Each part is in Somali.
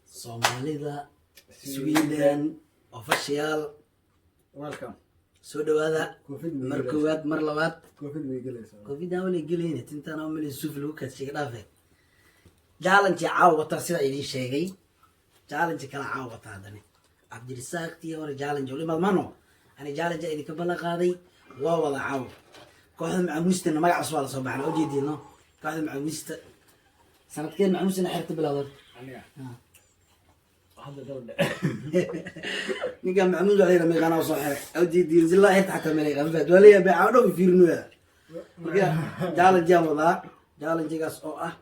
Soomaalida Sweden official welcome soo dhawaada covid mar koowaad mar labaad covid way galaysaa covid aan wali gelayna tintaan oo meel suuf lagu kaashay dhaafay challenge caawa wata sida idin sheegay challenge kala caawa wata hadane Cabdirasaaq tii hore challenge wali madmano ani challenge idinka bala qaaday waa wada caawa kooxda macaamiistana magac cusub la soo baxay oo jeedino kooxda macaamiista sanadkeen macaamiistana xirta bilowday aniga hadda dawda ninka maxamuud wali ramay qana soo xiray oo jeedin zilla xirta xataa meelay qanfad wali baa caado fiirno marka challenge wada challenge gaas oo ah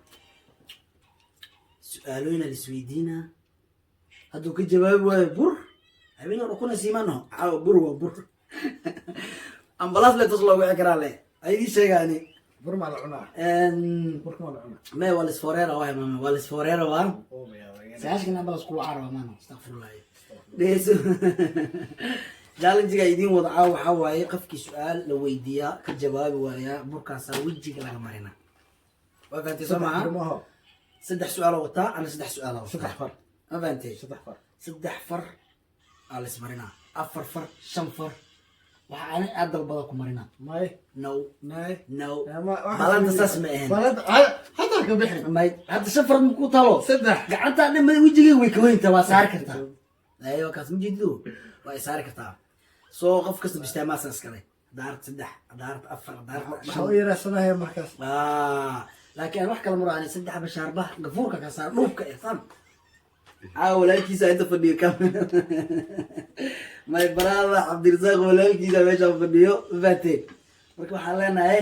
su'aalooyin la isweydiina hadduu ka jawaab waayo bur habeen oo kuna siimano caaw bur waa bur ambalaas le tos loogu xikaraa le ay ii sheegaani bur ma la cunaa burka ma la cunaa ما والس فوريرا واي ماما والس فوريرا وان oo ma yaa ساعش كنا بلاس كل عربة ماما استغفر الله ليش جالنجي قاعدين وضعوا وحواي قفكي سؤال لو يديا كجواب ويا بركاسا وجهك لها مرينا وفانتي سمعها ما هو سدح سؤال وطا انا سدح سؤال صدح فر ما فانتي صدح فر سدح فر على اسمرنا افر فر شنفر وحنا ادل بدكم مرينا may نو nay نو ما بلان تسمع هنا balad hada ka bixin ما هذا شفر مكو طالو saddex gacanta dhima wajiga way ka weynta waa saar kartaa ayo kaas ma jeedo waa saar kartaa soo qof kasta bistaamaas iskale daarta saddex daarta afar daarta waxa uu yiraahsanahay markaas laakiin wax kala maraani saddex bashaarba gafuurka ka saar dhubka ihsan walaalkiisa inta fadhiyo kam may brother Cabdirasaaq walaalkiisa meesha fadhiyo faatay marka waxaan leenahay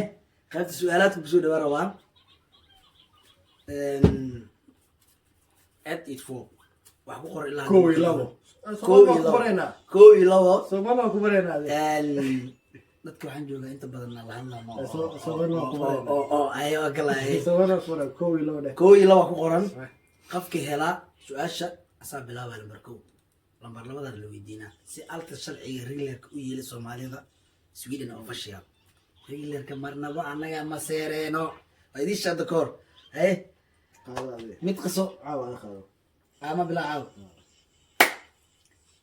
qaybta su'aalaadku ku soo dhawaad rabaan at it for wax ku qor ilaa koow iyo labo koow iyo labo Soomaaliya ku bareena dadka waxaan joogaa inta badan la hadlaa Soomaaliya ku bareena oo ayo galay Soomaaliya ku bareena koow iyo labo koow iyo labo ku qoran qofka hela su'aasha asaa bilaabay lambar koow lambar labada la weydiinaa si alta sharciga regularka u yeelay Soomaalida Sweden official regularka marnaba anaga ma seereeno idin shada koor qaadade mid qaso caawa qaado ama bila caaw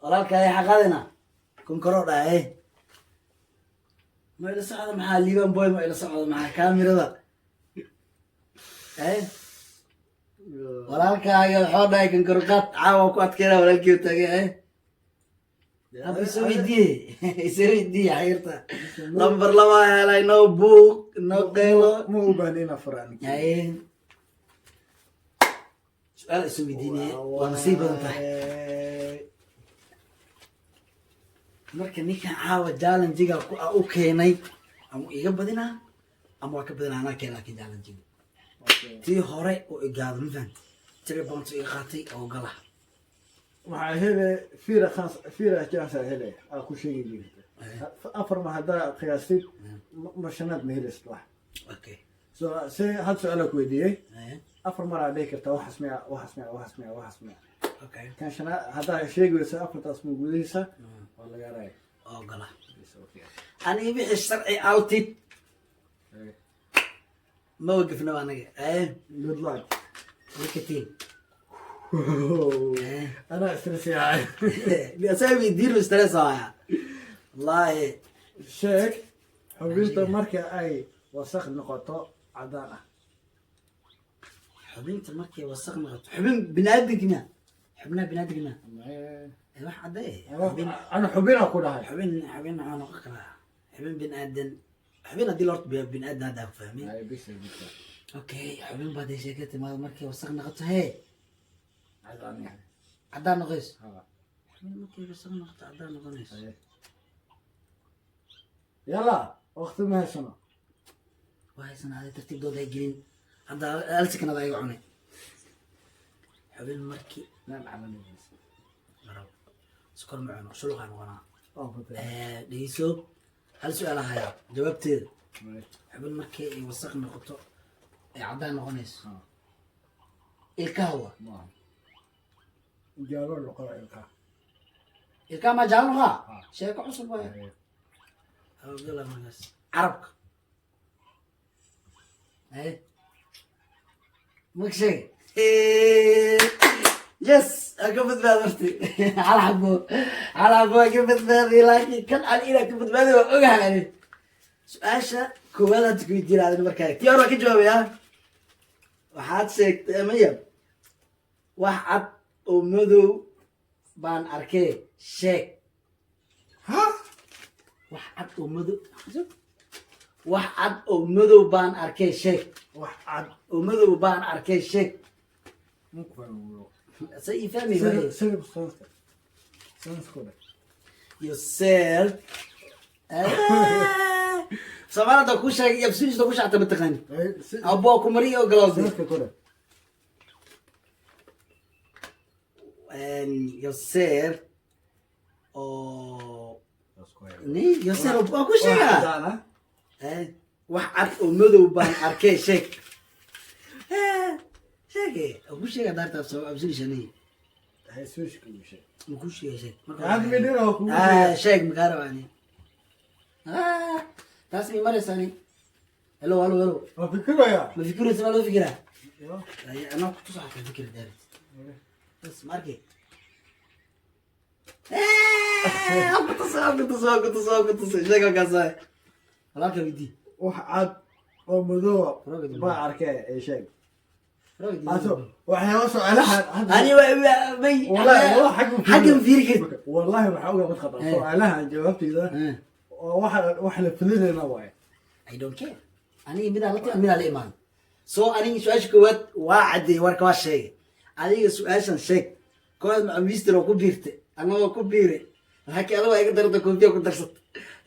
walaalka ay xaqadina kun karo dhaay ma ila socda maxaa liiban boy ma ila socda maxaa kaamirada walaalka ay wuxuu dhaay kun karo qad caawa ku adkeena walaalkii tagay abi soo idii xirta lambar laba helay no book no qeylo ma u baahnina furaan سؤال اسمي ديني ونصيبه انت marka ninka caawa challenge-ga u keenay ama iga badina ama waa ka badina ana keenay challenge-ga tii hore oo igaad mafan tiri bont iga qaatay oo gala waxa hele fiira jaasa hele ku sheegi jirta afar ma hada qiyaastid mashanaad ma helaysid wax okay so had su'aal ku weydiiyay afar mar aad karta wax asmiya okay kan shana hada sheegaysa afartaas ma gudaysa waa laga raay oo gala ani bixi sharci outfit ma waqfna anaga good luck wikitin انا استرسي هاي بيسوي يدير ستريس هاي والله شيك حبيت مركه اي وسخ نقطه عداله حبينت مركي وسخنا حبين بنادقنا حبنا بنادقنا ما حد انا حبين اقول هاي حبين انا اقرا حبين بنادن حبين ادي لورد بنادن هذا فاهمين هاي بس اوكي حبين بعد شيكتي ما مركي وسخنا قطه هي عداني عدان نقيس ها حبين مركي وسخنا قطه عدان نقيس يلا وقت ما سنه واحد سنه هذا ترتيب دول هيجرين هذا ألسك أنا ضايق عني حبيب مركي نعم عملي مرحبا سكر معنا شو لغة نغنى ديسو هل سؤال هاي جاوبت حبيب مركي يوثق نقطة عدان نغنيس الكهوة جالو لقرا الكهوة ما جالوها شيء عصب ويا يلا مجلس عربك مكشي يس كبت بادرتي على حبه على حبه كبت بادي لكن كان على إلى كبت بادي وأوجع يعني سؤاشا كوالا تكوي دير على المركاي تيارو كي جواب يا waxaad sheegtay maya wax cad oo madow baan arkay sheeg ها wax cad oo madow wax cad oo madow baan arkay sheeg واحد oo madow baan arkay sheeg ممكن say fahmi waaye سير سنس كده yourself Samara ku sheegay yabsiis ku shacta mataqaan abo ku mariyo galowdi سنس كده and yourself oo ni yourself ku sheegay انا wax cad oo madow baan arkay sheeg sheegay ku sheegay darta soo absiishani هي سويش كل شيء ku sheegay هذا من هنا sheeg magarawani taasi maresani hello hello hello ما فكره يا ما fikiraysa ma loo fikiraa أنا كنت صح في فكرة دارت بس ماركي كنت صح شكل كاساي هلاك بدي واحد او موضوع ما عركه اي شيء waxay soo alaha أنا بي والله حق فيرك والله بحاول ما تخطا سؤالها جاوبتي ذا واحد فلنا واي I don't care أنا بدأ لطي من الإيمان أنا سؤال كوات واحد ورك واش شيء أنا سؤال شيء كوات مع ميستر وكبيرته أنا وكبيرة هكذا الله يقدر تكون كنت درست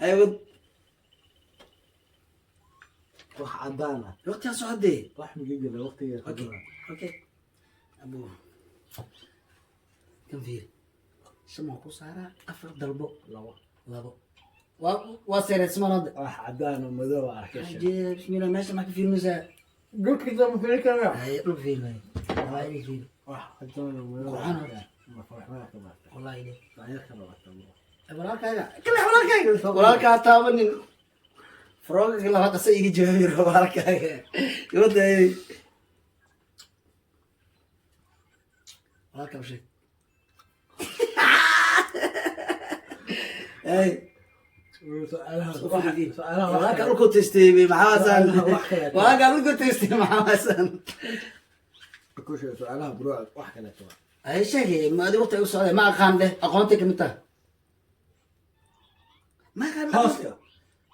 أيوة واحد دانا وقت يا سعدي راح نجيب له وقت يا اوكي ابو كم فيه سمعوا كوسارة افر ضربو لابو وصير اسمه رد واحد دانا مذوب عركه عجيب بسم الله ماشي معك في المساء قلت كذا ما في كلام هاي روح فيه هاي فيه واحد دانا مذوب ما فرح معك والله ليه ما يخرب وراك هذا كل وراك هتابني فروق كلها هذا سيجي جميل وراك هذا يودي وراك وشيء اي وراك أقول تستوي مع حسن وراك أقول تستوي مع حسن كل شيء سؤالها بروح واحد لا سؤال أي شيء ما أدري وقت يوصل ما أقام له أقامتك متى ما كان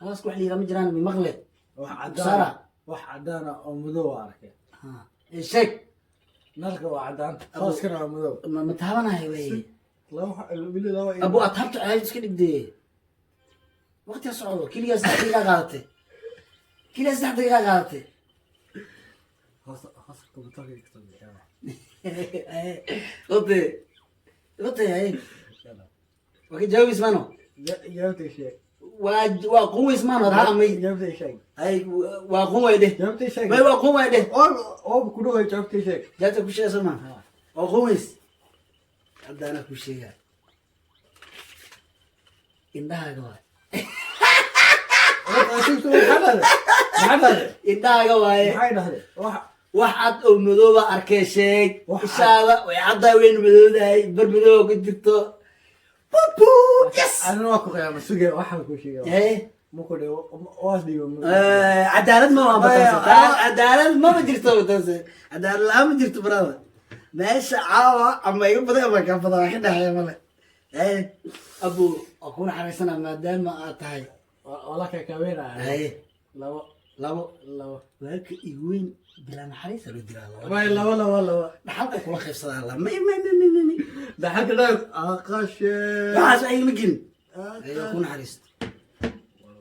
خلاص كل حليل مجران بمغلب واحد دانا او مذوب عركه ها الشك نلقى واحد دانا خلاص كنا مذوب ما متهاونا هاي وي لو أبو أتهبت عايز كده بدي وقت يصعد كل يزح دقيقة غلطة كل يزح دقيقة غلطة خلاص كمبيوتر يكتب قلت هاي وقت جاوب اسمه جاوبت شيء وقوة اسمه هذا عمي جاوبت شيء هاي وقوة ده جاوبت شيء ما وقوة ده او بكره جاوبت شيء جاتك وش اسمه وقوة عندنا كل شيء إنها قوي شوف هذا إنها قوي هذا واحد مذوبة أركيشيك إن شاء الله ويعضى وين مذوبة برمذوبة كنت جبتو بوبو يس أنا ما أكو يا مسوقي واحد كل شيء إيه مو كله واسدي عدالة ما بتنسى عدالة ما بجرتو بتنسى عدالة لا بجرتو برادة ماشي عاوة أما يبدأ ما كان فضا كده يا ملا إيه أبو أكون حريصنا ما دام أتاي والله كوينة إيه لو لكن يقولين بلا محريص لو دير الله ما لا والله نحن كل خير صدق الله ما ده حتى ده عقاش عاش أي مكين يكون حريص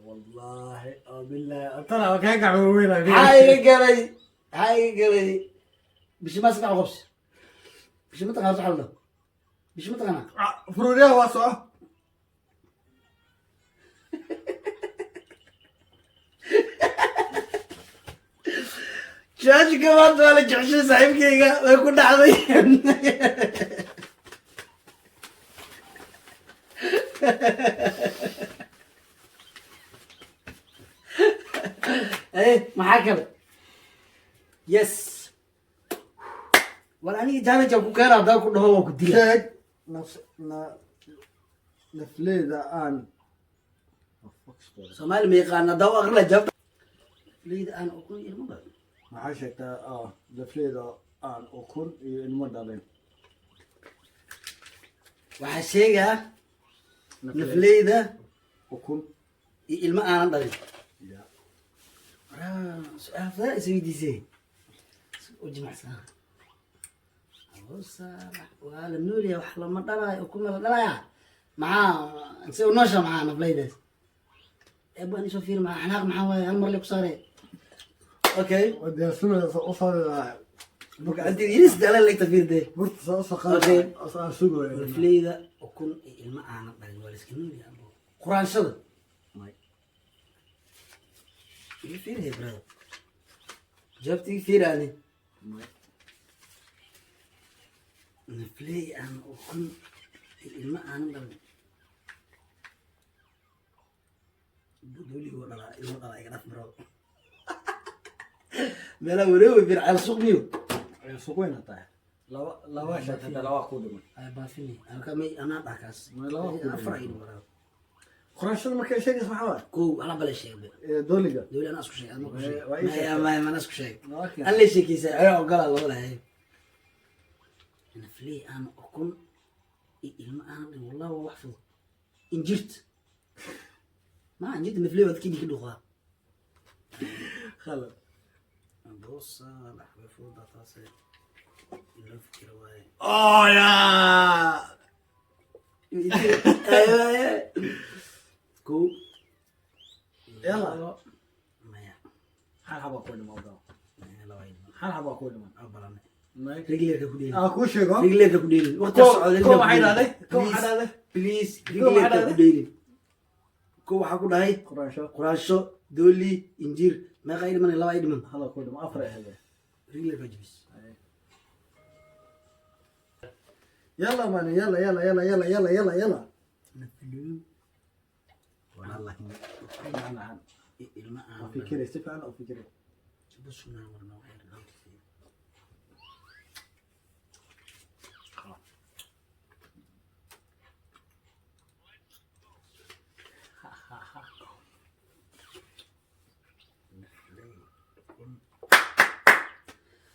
والله بالله ترى كان قاعد وين هاي قلي مش ما سمع غبش مش متقنا صح ولا مش متقنا فروريا واسع جاج كمان ولا جحش صاحب كيغا ما يكون عظيم ايه محاكمة يس ولا اني challenge ku keena hadaa ku dhaho waa ku dila sheeg nafleeda aan Soomaali ma yaqaan hadaa aqla jab nafleeda aan ukun ilmo ba maxaa sheegtaa nafleeda aan ukun iyo ilmo dhaleen waxaa sheegaa nafleeda ukun iyo ilmo aanan dhalin ya su-aal fadaa isweydiisay u jimacsan waa la noolyahay wax lama dhalaayo ukun la dhalaya maxaa se u noosha maxaa nafleydaas eebaan isoo fiiri maxaa xanaaq maxaa waaye hal mar le ku saaree okay wadee sunada u saaraya gacantii iris dala legta fiirde burta soo Okay. saqaa asaan sugayo nafleyda ukun iyo ilmo aanan dhalin waa la iska noolyahay quraanshada iga fiirihay brother jawaabta iga fiiraani nafley aan ukun iyo ilmo aanan dhalin buduligoo dhalaa ilmo dhalaa iga dhaf bro meelaa wareewi fircal suuq miyo suqweyna tahay laba sheegtay laba ku dhiman ay baafini alkamay anaa dhakaas laba ku afar ay dhiman quraanshada markay sheegaysa maxaa waay kow ala bala sheegbe dooliga dawli anaa isku sheeg adma ku sheeg Waa ii sheegtay. maya mana isku sheeg Okay. an la sheekeysa ayaa ogolaa loo lahay nafley aan ukun iyo ilmo aanan dhalin wallahi waa wax fudud injirta ma injirta nafley waad kini ka dhuqaa khalad boosa dhaxwe fududa taase ilo fikira waaye ya kow Yalla. maya hal xaba ku dhiman ogaa maya laba ay dhiman hal xaba ku dhiman oo balane Mike. reglerka ku dheeli ku sheego reglerka ku dheeli waqti socda ko waxay dhahday ko waxay dhahday please Ko waxaa reglerka ku dhahday? dheeli ko waxaa ku dhahay quraansho quraasho dooli injir meeqa ay dhiman laba ay dhiman hala ku dhiman afar ay ahayd reglerka jibis yalla man yalla nafluu wallahi macnaha ilma aan fikirey si fiican u fikirey busuna warna waxay dhawtay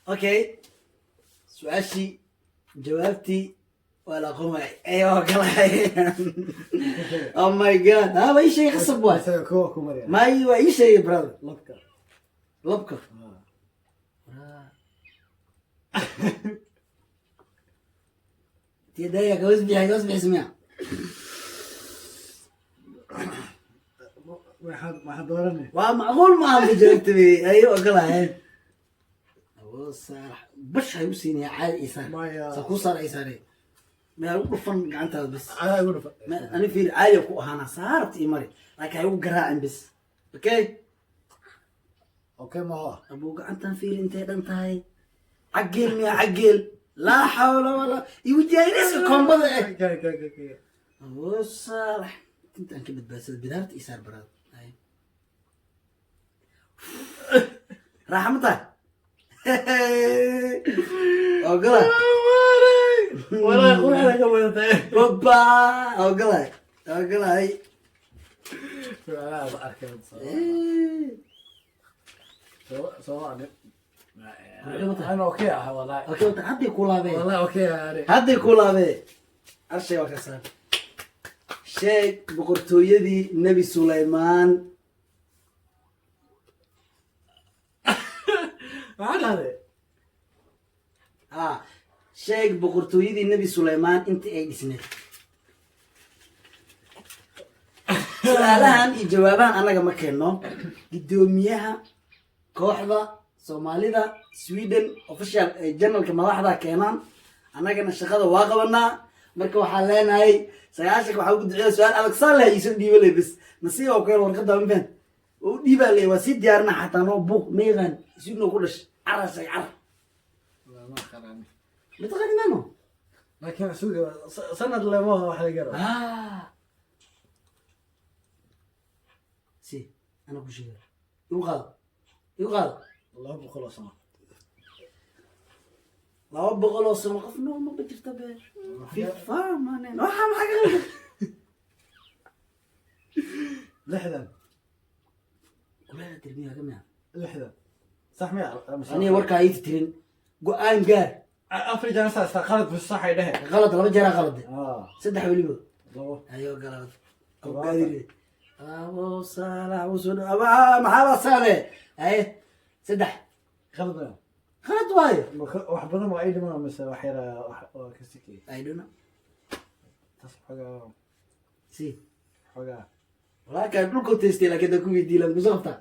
okay سؤاشي جوابتي ولا قمع ايوه كلا او ماي جاد هذا اي شيء خصب واحد isaga kuwa ku mariya ما ايوه اي شيء برادر labka لبكه تيدايا جوز بيها اسمع waxaad dooranay ومعقول ما عم جاوبت بي ايوه كلا هين ابو صالح بش هيوسيني عاد ايسان maya سكو صار ايساني ما يقول فن قعنتها بس adaa igu dhafa انا في عالي كو انا صارت ايمري لكن هيو قراء بس اوكي okay ma ho ابو قعنتها في انت دنتهاي عقل يا عقل لا حول ولا يوجي ريسك كومبا okay ابو صالح انت انك بس بدارت ايسار براد هاي راح متى اوغلا wala quraana ka badatay بابا اوغلا اوغلا هاي wala arkay soo ana okay ah wala اوكي هدي كولابي wala okay ah هدي كولابي ارشي وكسر شيخ بقرتويدي نبي سليمان maxaa شيخ بقرتويدي نبي سليمان انت اي ديسنت سؤالان iyo jawaabahan anaga ma keeno gudoomiyaha kooxda Soomaalida Sweden official journalka madaxda keenan anagana shaqada waa qabanaa marka waxaan leenahay sagaashaka waxa ugu duceeyo su'aal adag saalahay isu dhiibay bas nasiib oo kale warqada ma fahant oo dhiibay waa si diyaarna xataa noo buuq meegan isuu ku dhash arasay ar ma qaraan متغني منه laakiin suuga sanad lama wax laga rabo سي انا كل شيء يقال laba boqol oo sano 200 sano qof nool ma jirta be fifa manen waxa maxaa لحدا kula tirmiya kama لحدا صح ما ani warka ay tirin go'aan gaar افرج انا استقلت بالصح يده غلط laba jeer qalad saddex waliba لو ayo galad oo gaadire abo sala usun aba maxaa sale ay saddex غلط khalad waayo wax badan waa idin ma mise wax yara kasiki I don't know tasxaga si xoga walakin dhulku teestay laakiin da ku weydiilan kusafta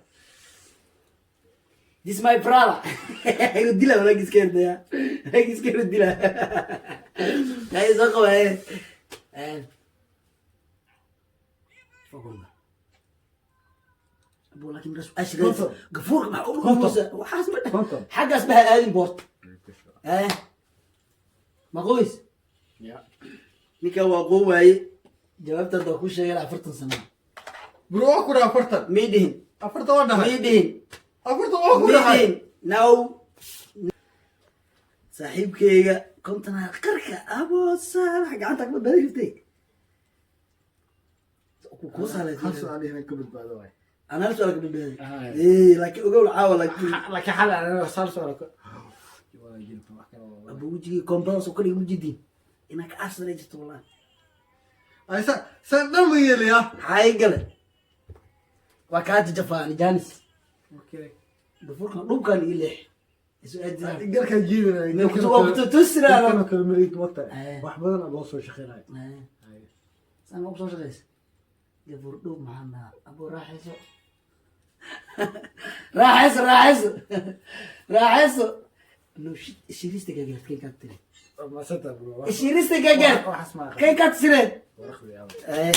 this my brother ayu dila wala giskeerdaya giskeer dila ay soo qabay ابو لكن رس اشرف غفور مع موسى وحاسب حق اسمها ادم بورت ما قويس نيكا وقو واي جوابته دا ku sheegay 40 sano bro ku raa 40 meedin 40 wada meedin 40 oo ku raa now saaxiibkeyga kontana qarka abo saalax gacanta ka badbaadintay ku saalay xasu عليه ka badbaado way انا لسه لك بالبدايه ايه لكن اقول عاول لك حل انا صار سؤالك ابو وجهي كومباس وكل يوم جديد انك اصلا جت والله اي سنم يليا هاي قال وكانت جفاني جانس اوكي دفوق دوكان يلح سؤال قال كان جيبنا كنت وقت تسرى انا كلمريت وقت واحد بدل ابو سو شخيناي سان ابو سو شخيس دفور دوب معنا ابو راحسو راحس انه شيريستك قالت كي كاتري ما ستا برو شيريستك قالت كي كاتسري ايه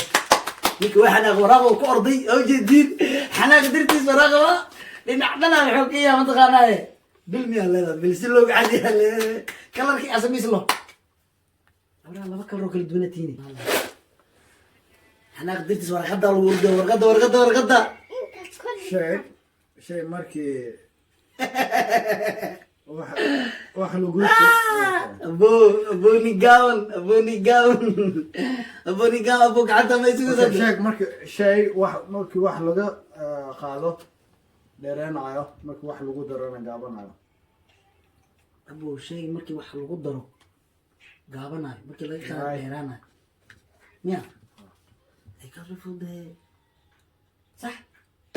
نيك واحد غراغو كوردي او جديد حنا قدرتي صراغه لان عندنا الحوكيه ما تقاناي بالمية لا بالسلوك عادي كلركي اسميس له انا ما بكر روكل دونتيني حنا قدرتي ورقه ورقه شيء ماركي واحد لو قلت ابو نقاون ابوك حتى ما يسوي شيء ماركي شيء واحد لو قاده ديرانايو ماركي واحد لو درنا قابنايو ابو شيء ماركي واحد لو درو قابنايو ماركي لا ديرانايو ميا اي كارفو ده صح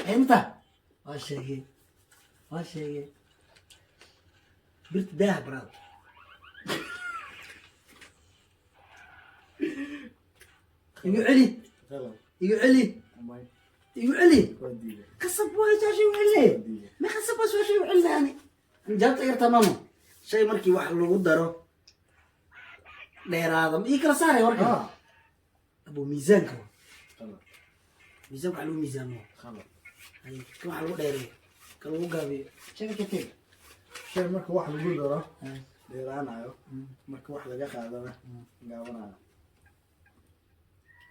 انت واشيء برت ده براد يعلي كسب واجا شيء يعلي ما كسب شيء يعلي يعني جابت غير تماما شيء مركي واحد لو دارو ديرادم يكلا ساري وركا ابو ميزانك ميزانك على ميزانه خلاص هاي كم على ديري كلو غابي شيء كتير شيء مركي واحد لو دارو ديرانايو مركي واحد laga qaadana gaabanayo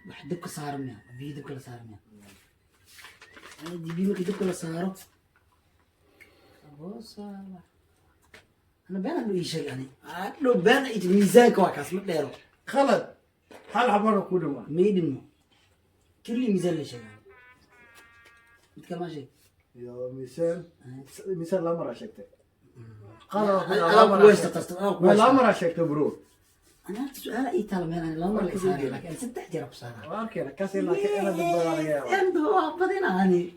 wax dibka saarmaya biyo dibka la saarmaya ay biyo dibka la saaro aboosala ana been lu ishay ani adoo been ay miisaanka waa kaas ma dheero khalad hal xabaro ku dhuma meedimo kili miisaan la sheegay mid kama sheeg iyo miisaan la mara sheegtay khalad la mara sheegtay bro أنا سؤال أي تعلم أنا لا مرة صار لكن 6 جرب صار. أوكي كاسين لكن أنا بدنا نجيب. أنت هو بدينا هني.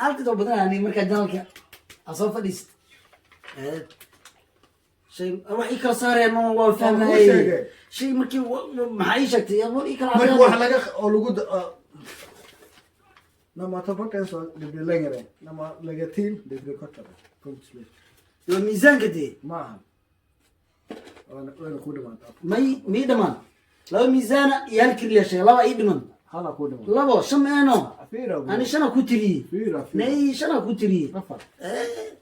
أنت تو بدينا هني مركز جالك أصوف ديست. شيء أروح يكره صار يا ماما وفهم هاي. شيء مركي معيشك يا مو يكره. مركي واحد لقى أولوجود. لما تفكر إنسان دبل لينجرين لما لقيتين دبل كتر كنت سليم. الميزان كده. ما أنا كودمان. مي دمان. لو ميزان يالكر ليش لا يدمن. هلا كودمان. لا بو شم أنا. فيرا. أنا شنا كتري. فيرا. ناي شنا كتري. نفر.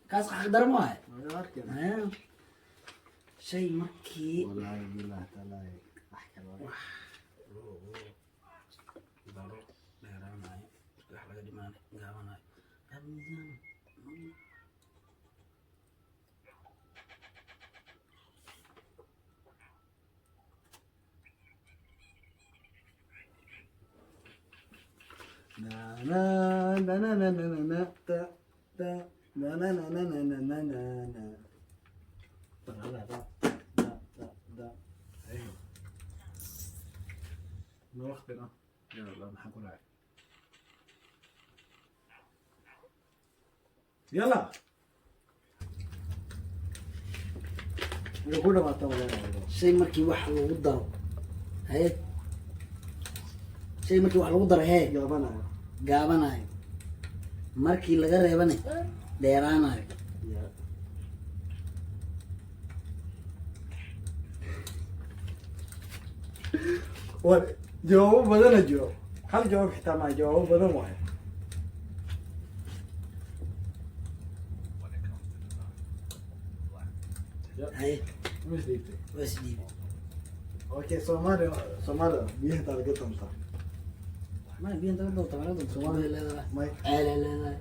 كاس حقدر ما هي. أوكي. شيء مكي. والله بالله تعالى أحكي لك. يلا يقول ما تبغى shay markii wax lagu daro haye shay markii wax lagu daro hee جابنا gaabanayo markii laga reebane dheeraanayo جواب بدل جواب هل جواب حتى مع جواب بدل واحد haye مش ديبتي waa isdhiibay اوكي سومالي بيهدى القطن صح ma biyan daba daba tabanada Soomaaliya leedahay ما ceel ay leedahay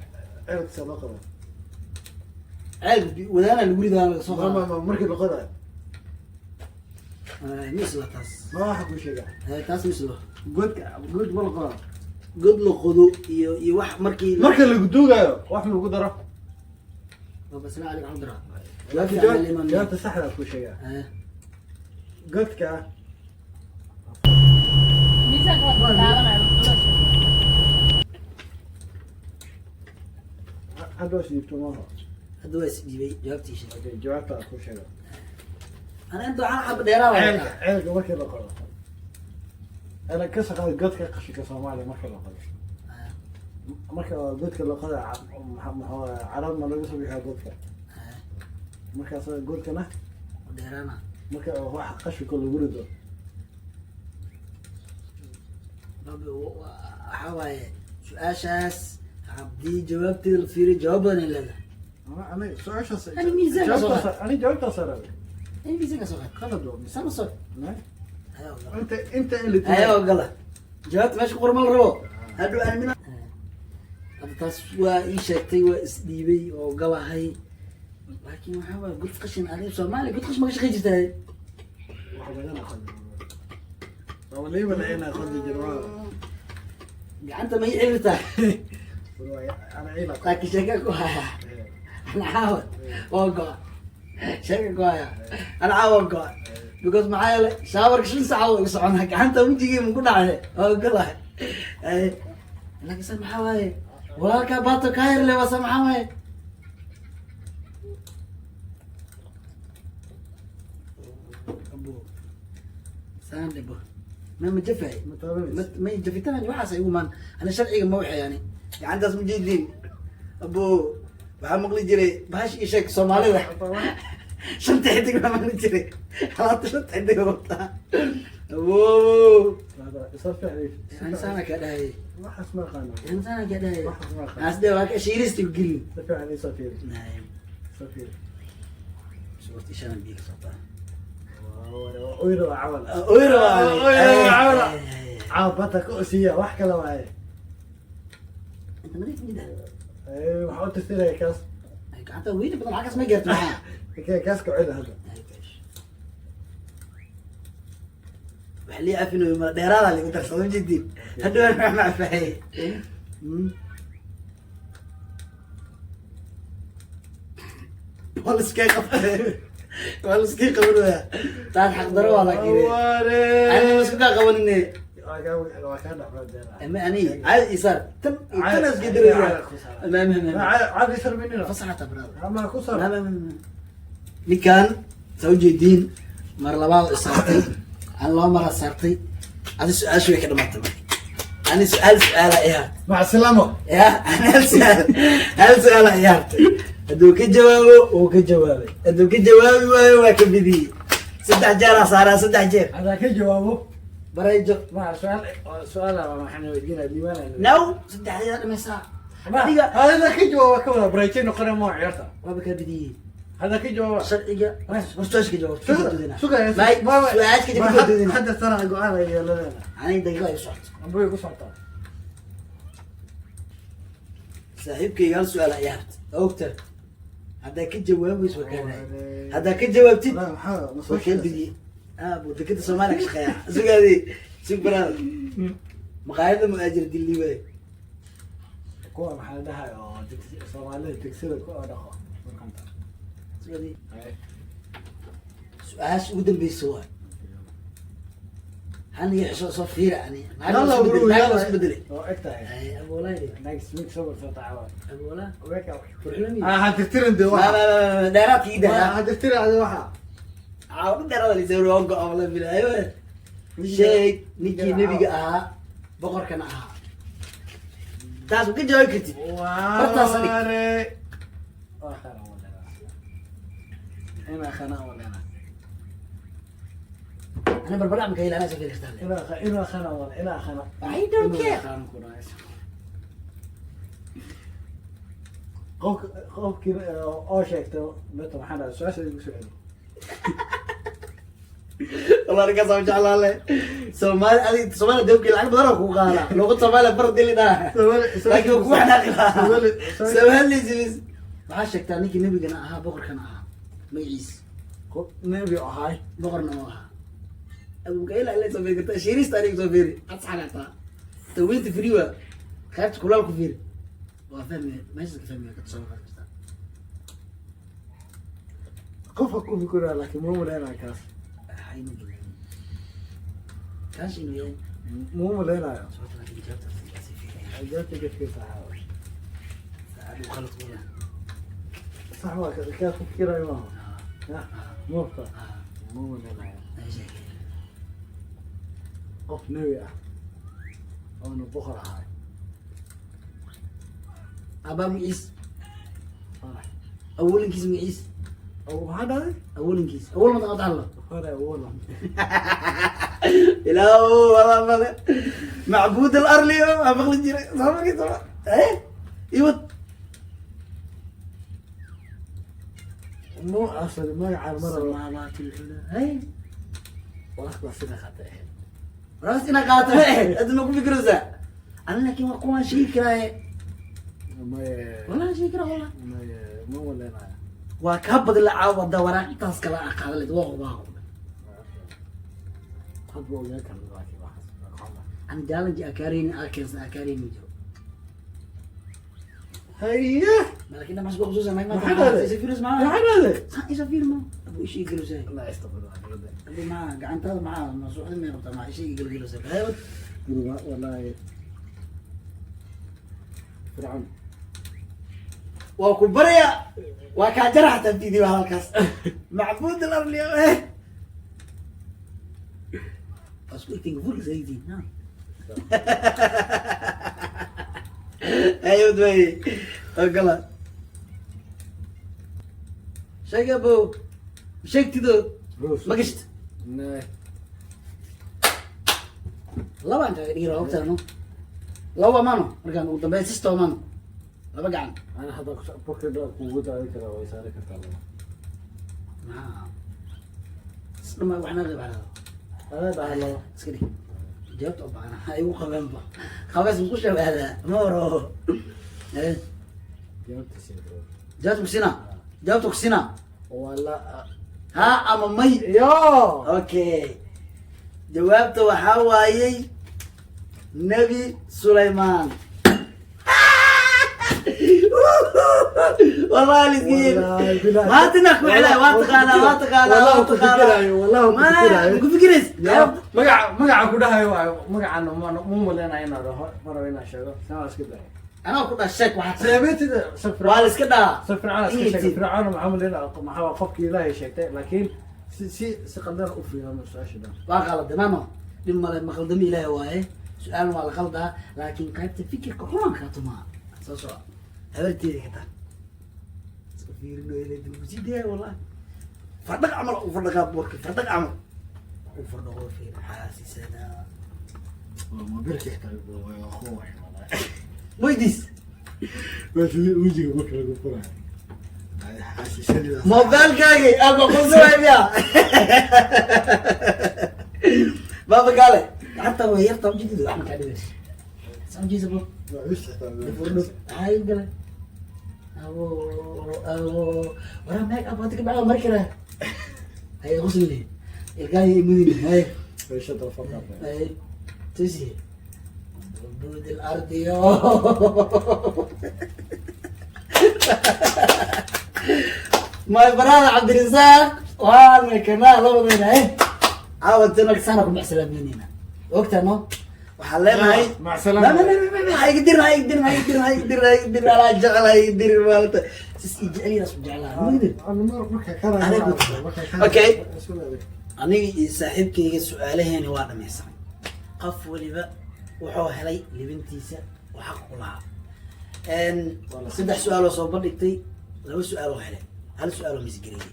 عرفت سبقة ceel wadaana lagu ridaa laga soo qaado ما مركب القطع misla taas ما راح اقول شيء taas mislo قلت والله god la qodo iyo wax markii مركب اللي قدوقه واحد من القدرة bas la عليك عبد الرحمن لكن جاءت سحرة كل شيء قلت كا miisaanka waa daawanaya هذا شيء يبتموها hadda waa isdhiibay jawaabtiisa اوكي جوابتها كل شيء ana inta waxaan xab dheeraa عيلك مركب القدرة انا كسر قلت كا قشي كصومالي مركب القدرة مركب قلت كا القدرة عرب ما لقوا بيها قلت كا مركب قلت كا dheeraana مركب واحد قشي كل ولده waxaa waaye su-aashaas haddii jawaabteeda la fiiriyo jawaab badan ay leedahay انا سؤال شو أنا ميزان انا جاوبت صار in miisaanka soo qaad خذ الدور sama soo انت اللي ayoo gala jawaabta meesha ku qoran ma la rabo hadhow aamina hadda taas waa ii sheegtay waa isdhiibay oo galahay laakiin waxaa waaye god qashin adiga Soomaaliya god qashin ma ka shaqayn jirtaa وليه ولا انا اخذ الجواب gacanta ma ii celirtaa انا عيلك laakiin sheeka ku haya ana caawa waa go-a sheeka ku haya ana caawa waa go-a because maxaa yeele shaawarka 5 saacadood igu soconaa gacanta wejigii ma ku dhacday waa galahay laakiin san maxaa waaye walaalkaa baato kaa yar le wasa maxaa waaye saan dhibo ما جفاي ما جفتنا waxaas ay ugu maan ana sharciga ma waxay yani gacantaas ma jeedin abo waxa maqli jiray baash ii sheeg Soomaalida shanta xidig ma maqli jiray halaata shanta xidig wata abo هذا يصير فعلي insana ka dhahay ما حسمع قانا insana ka dhahay ما حسمع قانا asde waa ka shiiristi gilin فعلي صفير naay صفير suurti shan biig sota ويرو عولا oyro عولا عابتك أسية واحكي له معي inta nadiif mida ايه وحاولت تشتري كاس gacanta weyn badan xagas ma garto maxaa كاس كعيد هذا wax lii afinayo ma dheeraada lagu darsado jidin hadhow aan ma fahay waliskay qabtay waliskay qabanaya taas xaq daro waa laakiin ani isku ka qabanine ama ani عاد يصير تم تنس قدر ما عاد يصير مننا فصحت براد ما كسر nin kan soo jeedin mar labaad isartay aan loo mara sartay adi su-aashu way ka dhamaatay ani su-aal ayaa مع السلامة ya ani hal su-aal ayaa hadduu ka jawaabo uu ka jawaabay hadduu ka jawaabi waayo waa ka bidiyey 3 jeer aa saaraa 3 jeer هذا كي جوابه barayjo مع سؤال ما احنا ودينا ديوان now 3 jeer dhamaysaa adiga هذا كي جوابه كولا بريتين وقرا ما عيرته waaba ka bidiyey هذا كي جوابه sharciga hortoosh ka jawaab سوكا may su-aashka dib ka doodina حتى ترى قاعد يلا ani daqiiqa ay socod ابوي قصعته saaxiibkayga hal su-aal ayaa hartay ogta haddaa ka jawaabayso waa kaa haddaa ka jawaabtid لا حاجه waa kaa bidiyey abo dekada Soomaaliya ka shaqeeya sugaadi sug baraad maqaayada muhaajir dilli way kuwa maxaa dhahay oo Soomaalida degsida ku dhaqo markanta سؤالي ay سؤال ودن بيسوا هل يحصل صفير يعني يلا برو يلا بدلي oo egtahay اي ابو لا next week soo tacaawad ابو لا wake up فرحلمي هتفترن دي ما waxa ما دارات كده هتفترن هذا waxa عاود دارات اللي يسوي وقع والله بالله ايوه شيء نيجي نبي بقر كان تاسو كجوي كرتي برتا صديق. اخر ولا انا خنا ولا انا بربلع مكيل انا سكر كرتال انا خنا ولا انا خنا I don't care. qofkii oo sheegto mata maxaa dhahay su'aasha igu soo celi والله انا قصه وجع الله عليه سومالي سومالي دوبي العين بدر كو قالا لو سومالي برد اللي ده لكن كو حنا سوالي زيز ما شكتا نيكي نبي كان اها بقر كان اها ميعيس qof nebi ahay بقرنا ما اها ابو قايل عليه سوفيري قلت شيريس تاريخ سوفيري اصحى تويت فريوا خدت كلها كفير وفهم ماشي كفهم كتصور qofka ku fikira laakiin muu maleynaa kaas حين كان شنو يوم muu maleynayo صوت لكن جابت في ajaabta gadkiisa ahaa ابو خلط ولا sax waa kaa ku fikirayo maaha muufta muu maleynayo qof nebi ah oona boqor ahay ابا ميس farax اول كيس ميس oo maxaa dhahay اول كيس اول ما تقطع الله hore awoola لا والله معبود الارلي ما بغل جري صار كده ايه ايوه muu asal magaca mara سماوات العلى هاي walaxda sida qatay راس انا قاطع انت ما كنت فكره انا لكن ما كون شيء كده may والله شيء كده والله muu maleynayo وكبد العاوض ده وراك تاسكلا اقال واو واو hadba ogaa kan laakiin waxaas انا جالنجي اكارين اكنس اكارين ميجو haye لكن ما اسبق خصوصا ما ما حدا. يسافر maxaa معاه dhahday يسافر معاه ابو شيء يقولوا زي la istaqbal اللي معاه قعنت هذا معاه مسؤول ما يربط معاه شيء يقولوا زي ايوه guriga wallahi fircawn وكبريا وكاجرح تنفيذي وهالكاس معبود الارض ايه بس قلت نقول زي دي نعم ايوه دوي اقلا شيء ابو شيء تدو ما قشت nee لو انت يرى وقتنا لو مانو مركان ودبي سيستو مانو لو قعن ana hadda bokeda kugu daadi karaa way saari kartaa ما اسمع واحنا غير على هذا adeed ah loo اسكري جاوبت طبعا ايوه قبل خلاص مش هذا مورو ايه jawaabtiisa جاوبتك سنة جاوبتك سنة wala ها اما مي yo اوكي جوابته وحوايي نبي سليمان والله لسكين والله بالله. ما تنكوا عليه ما تقالا ما تقالا والله ما تقالا كفكراyo والله ما كفكراyo كفكريس magaca ku dhahayo waayo magacan muu maleynayo inaan dhaho maraw inaan sheego saa iska dayo انا كنت الشك واحد seebetida safra والس كده si fircawn iska sheegay fircawn maxaa maleynayo maxaa qofkii ilaahay sheegtay laakiin si qadar u fiican su'aasha dhan وغلط ماما لما مخلدم إلهي واي سؤال ما الغلطة لكن كيف تفكر كحوان كاتما سوسو هبرتي كده سفير إنه إلى المسجد والله فردق عمل وفردق أبوك فردق عمل وفردق في حاسس أنا ma birka xitaa waa akhuwa ويديس bas wejiga marka lagu furayo ay xaasisanida موبايل كاجي أبغى كل سوي بيا بابا قال حتى هو يرتب جديد وعمل كده بس سام جيز أبو الفرن هاي قال أبو ورا ماك أبغى تكتب على مركلة هاي غسل لي الجاي مدينة هاي shada faqad هاي تسي عبود الارض يو ماي برادر عبد الرزاق وانا كمان لبضينا ايه عاود تنك سنه كنا سلامين هنا وقتها انه وحلينا هاي مع لا السلامه. لا هيقدر لا جعل هيقدر مالته تسجلي ناس جعلها ما يقدر انا مركا كان اوكي aniga saaxiibkayga su-aalaheeni waa dhamaysanay qof waliba wuxuu helay libintiisa oo xaq u lahaa saddex su-aaloo soo bandhigtay laba su-aaloo helay hal su-aaloo misgareeyay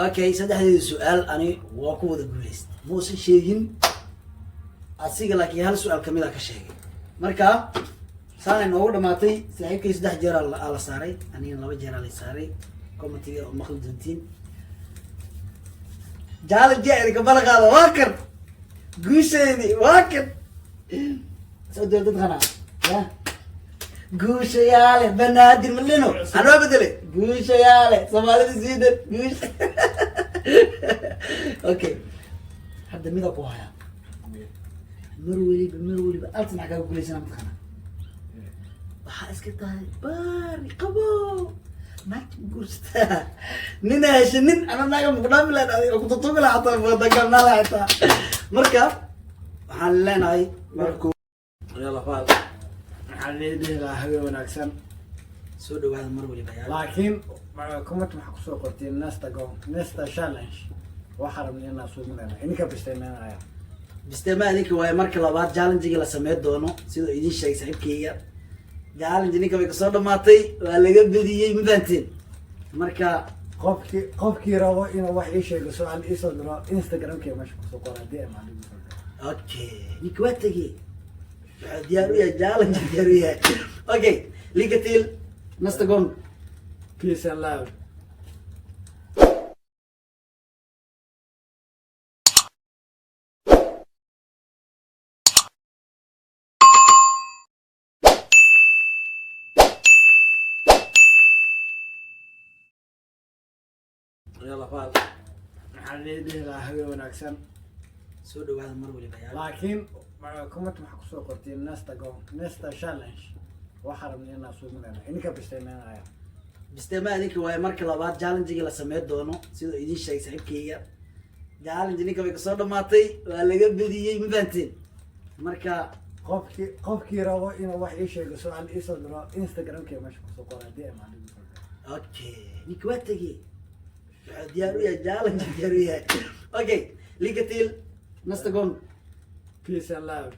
okay saddexdeeda su-aal ani waa ku wada guulaystay muusan sheegin asiga laakiin hal su-aal kamid a ka sheegay marka saanay noogu dhamaatay saaxiibkay saddex jeer aa la saaray anigana laba jeer aa la saaray comitiga oo maqli doontiin جال جاي قبل هذا واكر قوشيني واكر سودو تدخنا يا قوش يالي بنادر من لينو انا بدلي قوش يالي صومالي زيدن قوش اوكي حد ميدا قوها مروي بألتن حقا قولي سنة مدخنا waxaa iska tahay baari qabo naagta guursataa nina hesha nin ana naaga muqdhaamilan adiga kututugila xataa fadagalnaala xitaa marka waxaan leenahay markuu yalla faal waxaan leedahay la habeen wanaagsan soo dhawaada mar waliba yaa laakiin comment waxa ku soo qortay nesta challenge waxa rabnay inaan soo minayna ininka bisteynaya bisteema adinka waaye marka labaad challenge-ga la sameyn doono sidoo idin sheegay saaxiibkayga challenge ninka way kasoo dhamaatay waa laga bediyey ma fahanteen marka qofkii rabo inuu wax ii sheego su'aal ii soo diro instagram-kee meesha kusoo qora DM aan dhigo okay ninka waa tegey waxaa diyaar u yahay challenge diyaar u yahay okay linkatil nastagon peace and love yalla faal waxaan leedahay la habeen wanaagsan soo dhawaada mar waliba yaa laakiin comment waxa ku soo qortay nesta challenge waxa rabnay inaan soo minayna ininka bisteynaya bisteema adinka waaye marka labaad challenge-ga la sameyn doono sidoo idin sheegay saaxiibkayga challenge ninka way kasoo dhamaatay waa laga bediyey ma fahanteen marka qofkii rabo inuu wax ii sheego su'aal ii soo diro instagram-kee meesha kusoo qora DM aan dhigo okay ninka waa tegey waxaa diyaar u yahay challenge diyaar u yahay okay linkatil nastagon peace and love